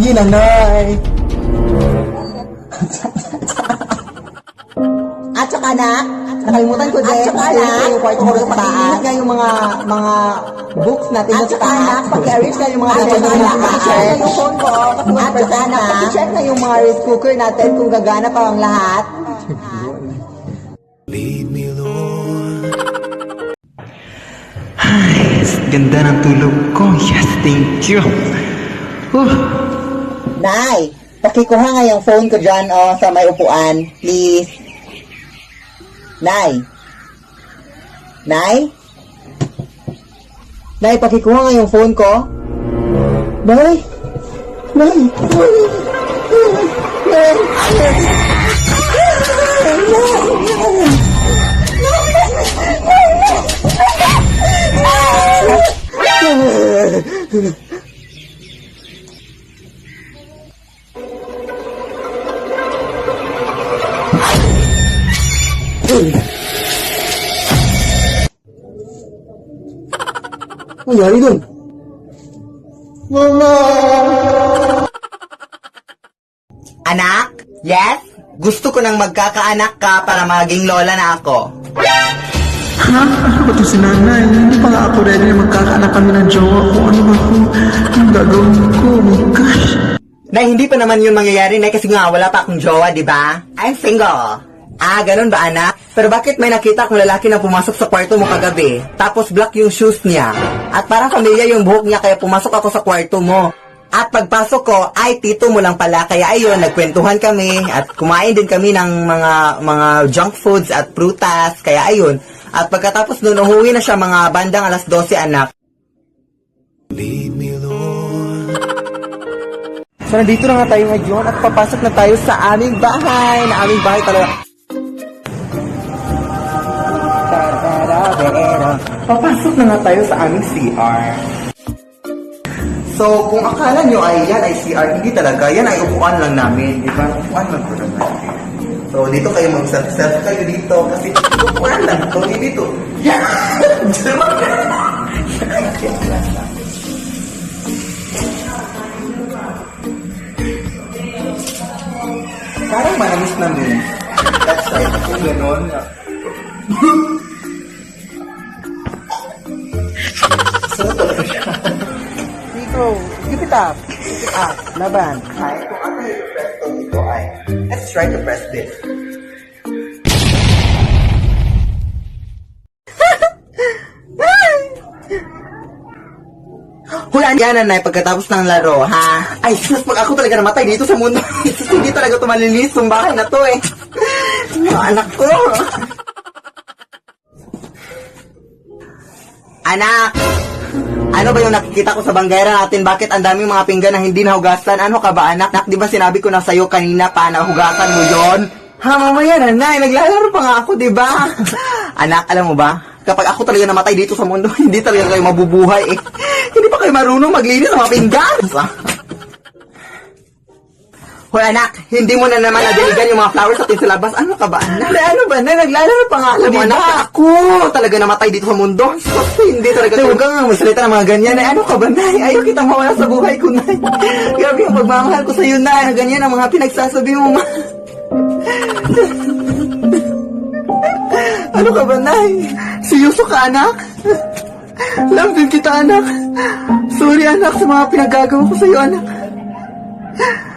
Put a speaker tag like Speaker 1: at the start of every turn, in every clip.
Speaker 1: Sige na, Nay.
Speaker 2: At saka na, nakalimutan ko din. At saka na, yung kwarto ko sa taas. Nga yung mga books natin sa taas. Pag-arrange ka yung mga natin sa taas. Pag-check na yung phone ko. At saka na, pag-check na yung mga rice cooker natin kung gagana pa ang lahat.
Speaker 3: Lead me, Lord. Ay, ganda ng tulog ko. Yes, thank you.
Speaker 2: Nay, pakikuha nga yung phone ko dyan, sa may upuan. Please. Nay. Nay? Nay, pakikuha nga yung phone ko. Nay? Nay?
Speaker 1: Ang nangyari dun?
Speaker 2: Mama! Anak? Yes? Gusto ko nang magkakaanak ka para maging lola na ako.
Speaker 4: Ha? Ano ba ito si nanay? Hindi pa nga ako ready na magkakaanak kami ng jowa ko. Ano ba ako? Anong gagawin ko? Oh my gosh.
Speaker 2: Nay, hindi pa naman yun mangyayari, Nay, kasi nga wala pa akong jowa, di ba? I'm single. Ah, ganun ba, anak? Pero bakit may nakita akong lalaki na pumasok sa kwarto mo kagabi? Tapos black yung shoes niya. At parang familiar yung buhok niya, kaya pumasok ako sa kwarto mo. At pagpasok ko, ay tito mo lang pala. Kaya ayun, nagkwentuhan kami. At kumain din kami ng mga junk foods at prutas. Kaya ayun. At pagkatapos nun, umuwi na siya mga bandang alas 12, anak.
Speaker 3: Lead me, Lord.
Speaker 1: So, nandito na nga tayo ngayon at papasok na tayo sa aming bahay. Na aming bahay talaga. Papasok na nga tayo sa aming CR. So, kung akala nyo ay yan ay CR, hindi talaga. Yan ay upuan lang namin. Diba? Upuan lang po lang namin. So, dito kayo mag-self kayo dito. Kasi upuan lang to. Hindi dito. Parang manamis na min. That's right. Kung gano'n. Sarap talaga siya. Dito, keep it up. Keep it up. Laban. Ay, kung ano yung press to dito ay, let's try to press this.
Speaker 2: Hulaan yan, nanay, pagkatapos ng laro, ha? Ay, sus, pag ako talaga namatay dito sa mundo, sus, hindi talaga ito malinis, yung bahay na to, eh. Anak ko. Anak! Ano ba yung nakikita ko sa banggera natin? Bakit ang daming mga pinggan na hindi nahugasan? Ano ka ba, anak? Di ba sinabi ko na sa'yo kanina pa na hugasan mo yon? Ha, mamaya, nanay, naglalaro pa nga ako, di ba? Anak, alam mo ba? Kapag ako talaga namatay dito sa mundo, hindi talaga kayo mabubuhay, eh. Hindi pa kayo marunong maglinis ng mga pinggan. Hoy, anak, hindi mo na naman nadiligan yung mga flowers natin sa labas. Ano ka ba, anak? Ano ba, na? Naglalaro pa nga ako, di ba? Anak, ako talaga namatay dito sa mundo. So, hindi talaga. Huwag kang magsalita ng mga ganyan. Ay, ano ka ba, Nay? Ayaw kitang mawala sa buhay ko, Nay. Grabe yung pagmamahal ko sa'yo, Nay. Ganyan ang mga pinagsasabi mo, ma. Ano ka ba, Nay? Seryoso ka, anak? Love din kita, anak. Sorry, anak, sa mga pinagagawa ko sa'yo, anak.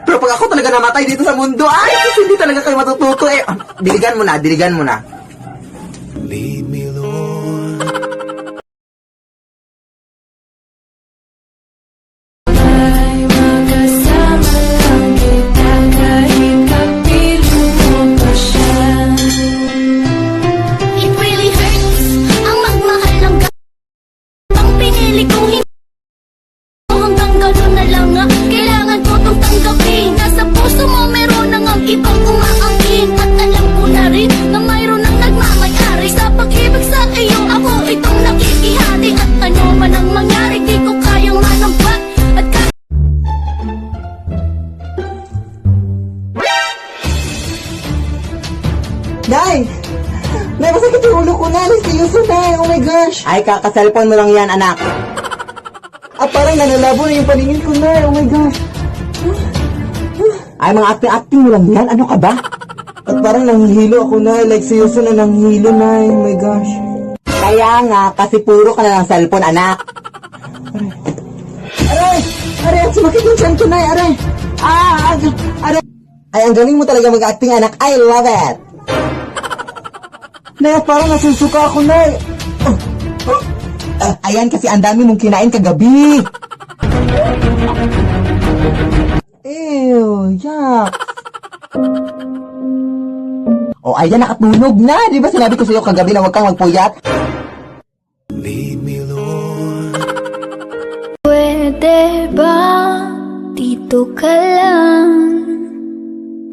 Speaker 2: Pero pag ako talaga namatay dito sa mundo, ay, hindi talaga kayo matututo, eh. Diligan mo na, diligan mo na.
Speaker 3: Lead me, Lord.
Speaker 5: Ay, magkasama lang kita kahit kapiling mo pa siya.
Speaker 6: It really hurts ang magmahal ng ang pinili kong hindi hanggang gano'n na lang nga. Kailangan ko itong tanggapin. Nasa puso mo meron nang ang ibang umaangkin. At alam ko na rin na mayroon nang nagmamayari sa pag-ibig sa iyo. Ako itong nakikihati. At ano man ang mangyari, di ko kayang manampat. At
Speaker 2: Nay! Nay, masakit yung ulo ko, Nay. Seryoso, Nay. Oh my gosh. Ay, kaka-cellphone mo lang yan, anak. At parang nanalabo na yung paningin ko, Nay. Oh my gosh. Ay, mga acting-acting mo lang yan. Ano ka ba?
Speaker 1: At parang nanghihilo ako, Nay. Like, seryoso na nanghihilo, Nay. Oh my gosh.
Speaker 2: Kaya nga, kasi puro ka na ng cellphone, anak.
Speaker 1: Aray! Aray! Sumakit yung tiyan ko, Nay! Aray! Aray!
Speaker 2: Ay, ang galing mo talaga mag-acting, anak. I love it.
Speaker 1: Nay, parang nasusuka ako, Nay.
Speaker 2: Ayan, kasi ang dami mong kinain kagabi.
Speaker 1: Ew, yuck.
Speaker 2: O, ayan, nakatunog na. Di ba sinabi ko sa'yo kagabi na huwag kang magpuyat?
Speaker 6: Pwede ba dito ka lang?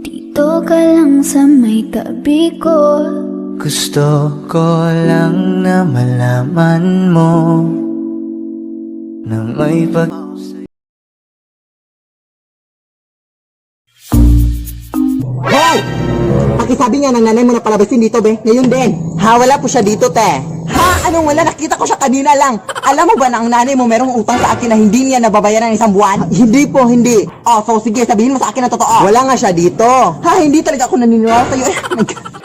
Speaker 6: Dito ka lang sa may tabi ko.
Speaker 3: Gusto ko lang na malaman mo na may pag...
Speaker 2: Hoy! Pakisabi nga ng nanay mo na palabasin dito, be. Ngayon din. Ha, wala po siya dito, te. Ha? Anong wala? Nakita ko siya kanina lang. Alam mo ba na ang nanay mo merong utang sa akin na hindi niya nababayaran ng isang buwan? Hindi po, hindi. Oh, so sige, sabihin mo sa akin na totoo. Wala nga siya dito. Ha, hindi talaga ako naniniwala sa'yo. Oh my God.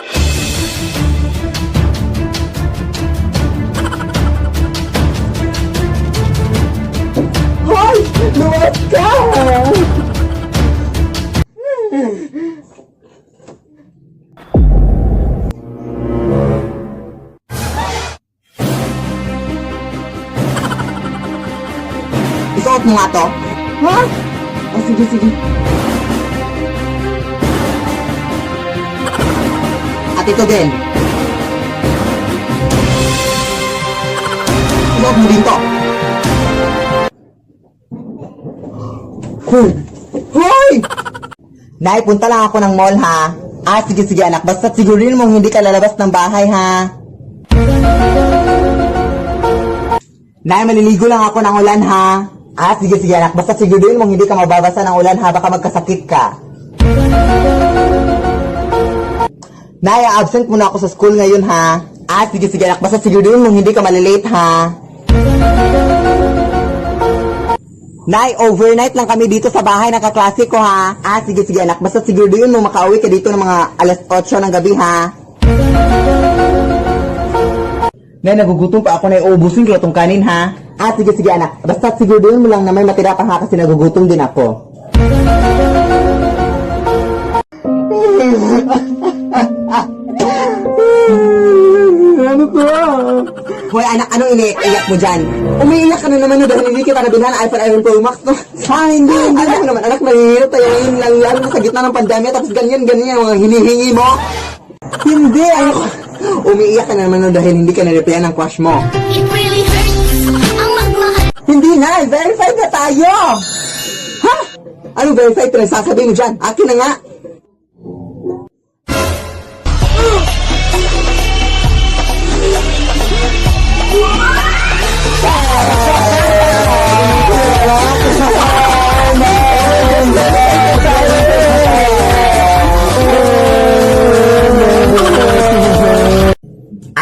Speaker 2: Hoy! Luwas ka! Isuot mo nga to. Ha? Oh, sige, sige. At ito din. Isuot mo din to. Hoy! Hoy! Nay, punta lang ako ng mall, ha? Ah, sige, sige, anak. Basta sigurin mong hindi ka lalabas ng bahay, ha? Nay, maliligo lang ako ng ulan, ha? Ah, sige, sige, anak. Basta sigurin mong hindi ka mababasa ng ulan, ha? Baka magkasakit ka. Nay, absent muna ako sa school ngayon, ha? Ah, sige, sige, anak. Basta sigurin mong hindi ka malilate, ha? Nay, overnight lang kami dito sa bahay ng kaklase ko, ha? Ah, sige, sige, anak. Basta sigurin mong makauwi ka dito ng mga alas 8 ng gabi, ha? Nay, nagugutom pa ako na iubusin ko itong kanin, ha? Ah, sige, sige, anak. Basta sigurin mo lang na may matira pa, ha? Kasi nagugutom din ako.
Speaker 1: Ano to?
Speaker 2: Hoy, anak, anong iniiyak mo dyan? Umiiyak ka na naman no, dahil hindi kita nabilhan ng iPhone Pro Max, no?
Speaker 1: Ha, hindi.
Speaker 2: Alam mo naman, anak, mahihirap tayo ngayon lang, lalo na sa gitna ng pandemya, tapos ganyan, mga hinihingi mo.
Speaker 1: Hindi. Ano?
Speaker 2: Umiiyak ka na naman no, dahil hindi ka na-replyan ng crush mo.
Speaker 6: It really hurts ang magmahal.
Speaker 2: Hindi na, verified na tayo! Ha? Ano verified? Pinagsasabi mo dyan? Akin na nga.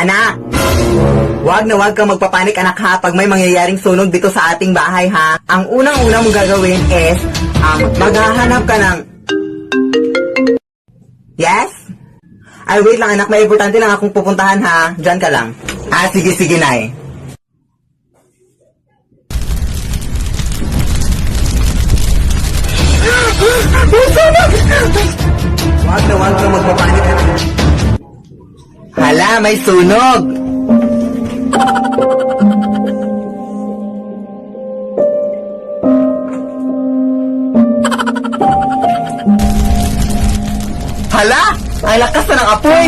Speaker 2: Anak, wag na wag kang magpapanik, anak, ha, pag may mangyayaring sunog dito sa ating bahay, ha. Ang unang-una mong gagawin is, maghahanap ka ng... Yes? Ay, wait lang, anak, may importante lang akong pupuntahan, ha. Diyan ka lang. Ah, sige, sige, Nay. Wag na wag kang magpapanik, anak. Hala, may sunog! Hala! Ang lakas na ng apoy!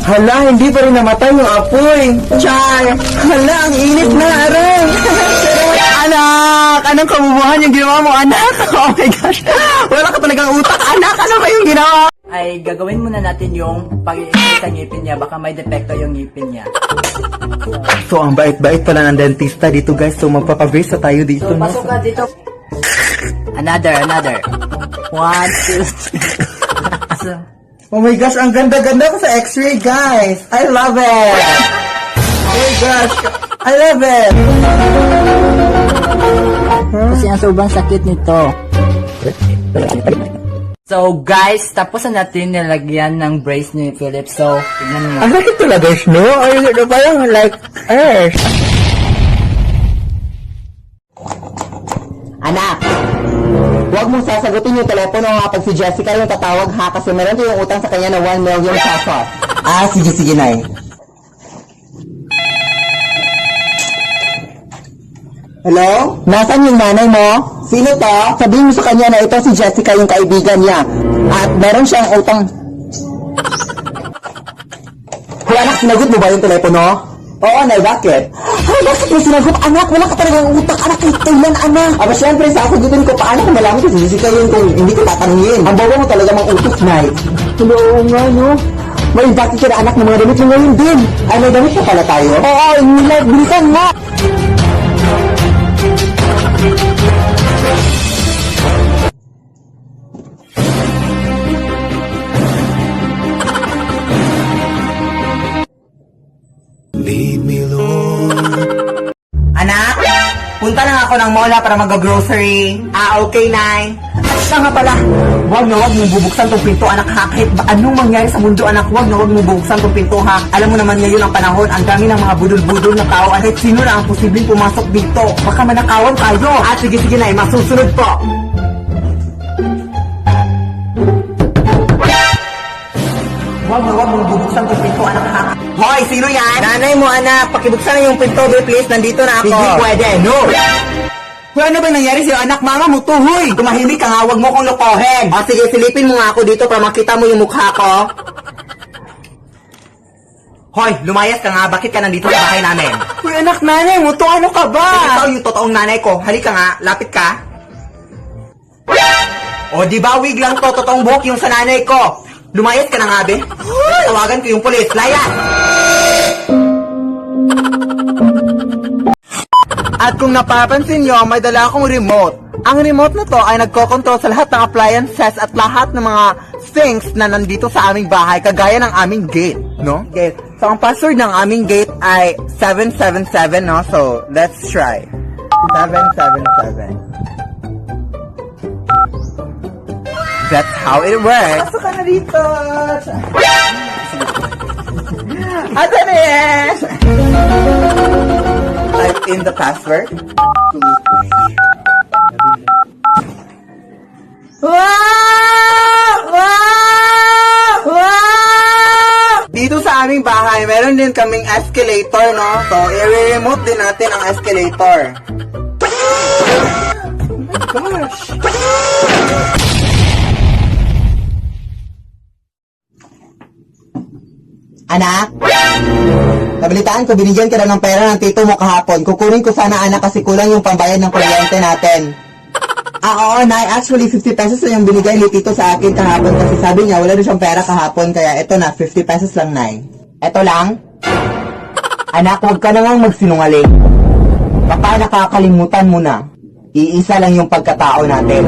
Speaker 2: Hala, hindi pa rin namatay yung apoy! Char! Hala, ang init na, aray! Anak! Anong kabubuhan yung ginawa mo, anak? Oh my gosh! Wala ka talagang utak, anak! Ano ba yung ginawa?
Speaker 7: Ay gagawin muna natin yung pag-iinit sa ngipin niya, baka may depekto yung ngipin niya.
Speaker 2: So, ang bait-bait pala ng dentista dito, guys. So, magpapabrace na tayo dito,
Speaker 7: So, pasok ka dito. Another. 1, 2, 3. So,
Speaker 2: Oh my gosh, ang ganda-ganda ko sa x-ray, guys. I love it. Oh my gosh, I love it.
Speaker 7: kasi ang sobrang sakit nito. So guys, tapos na natin nilagyan ng brace ni Philip. So, tignan mo.
Speaker 2: Ang sakit talaga, no? Ay, parang like, Anak, huwag mong sasagutin yung telepono kapag si Jessica yung tatawag ha, kasi meron yung utang sa kanya na 1 million pesos. Sige, Nay. Hello? Nasaan yung nanay mo? Sino to? Sabihin mo sa kanya na ito si Jessica yung kaibigan niya. At meron siyang utang. Hoy anak, sinagot mo ba yung telepono? Oo, Nay, bakit? Ay, bakit mo sinagot? Anak, wala ka talagang utang. Anak, kailan, anak? Aba, syempre, sasagutin ko paano kung malaman ko si Jessica yun kung hindi ko tatanungin. Ang bawa mo talaga mang utos, Nay. Oo nga, no? May bakit ka na anak ng mga damit mo ngayon din. Ay, may damit pa pala tayo? Oo, bilisan nga. Anak, punta na ako ng mall para mag-grocery. Okay, Nay. At siya nga pala, wag mong bubuksan tong pinto, anak ha. Kahit ba anong mangyari sa mundo, anak, wag mong bubuksan tong pinto ha. Alam mo naman ngayon ang panahon, ang dami ng mga budol-budol na tao. At kahit sino na ang posibleng pumasok dito, baka manakawan tayo. Sige, Nay, masusunod po. Wag mong bubuksan tong pinto, anak ha. Hoy, sino yan? Nanay mo, anak. Pakibuksan na yung pinto, please. Nandito na ako. Hindi pwede, no. Hoy, ano ba nangyari sa'yo, anak? Mama mo to, huy. Tumahimik ka nga, wag mo kong lokohin. Sige, silipin mo nga ako dito para makita mo yung mukha ko. Hoy, lumayas ka nga. Bakit ka nandito sa bahay namin? Hoy, anak, nanay mo to. Ano ka ba? Ikaw yung totoong nanay ko. Halika nga, lapit ka. O, di ba wig lang to, totoong buhok yung sa nanay ko. Lumayas ka na nga, be. Tawagan ko yung polis. Layas! At kung napapansin nyo, may dala akong remote. Ang remote na to ay nagkokontrol sa lahat ng appliances at lahat ng mga things na nandito sa aming bahay, kagaya ng aming gate, no? Gate. So, ang password ng aming gate ay 777, no? So, let's try. 777. That's how it works. Pasok ka na dito. Ate Nes! Type in the password. Dito sa aming bahay, meron din kaming escalator, no? So, i-remote din natin ang escalator. Oh my gosh! Anak? Nabalitaan ko, binigyan ka na ng pera ng tito mo kahapon. Kukunin ko sana, anak, kasi kulang yung pambayad ng kuryente natin. Oo, Nay. Actually, 50 pesos na yung binigay ni tito sa akin kahapon kasi sabi niya, wala rin siyang pera kahapon. Kaya eto na, 50 pesos lang, Nay. Eto lang? Anak, huwag ka na ngang magsinungaling. Baka nakakalimutan mo na. Iisa lang yung pagkatao natin.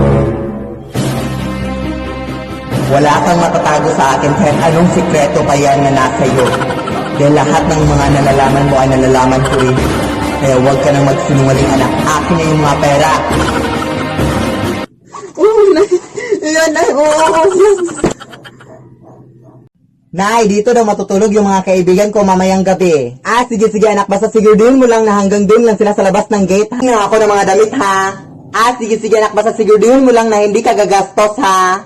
Speaker 2: Wala kang matatago sa akin kahit anong sikreto pa yan na nasa iyo. Dahil lahat ng mga nalalaman mo ay nalalaman ko rin. Kaya huwag ka nang magsinungaling, anak. Akin na yung mga pera. Nay, dito daw matutulog yung mga kaibigan ko mamayang gabi. Sige, anak. Basta siguraduhin mo lang na hanggang doon lang sila sa labas ng gate. Hanggang ako ng mga damit, ha? Sige, anak. Basta siguraduhin mo lang na hindi ka gagastos, ha?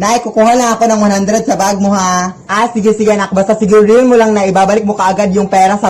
Speaker 2: Nay, kukuha lang ako ng 100 sa bag mo, ha? Sige, anak. Basta siguraduhin mo lang na ibabalik mo kaagad yung pera sa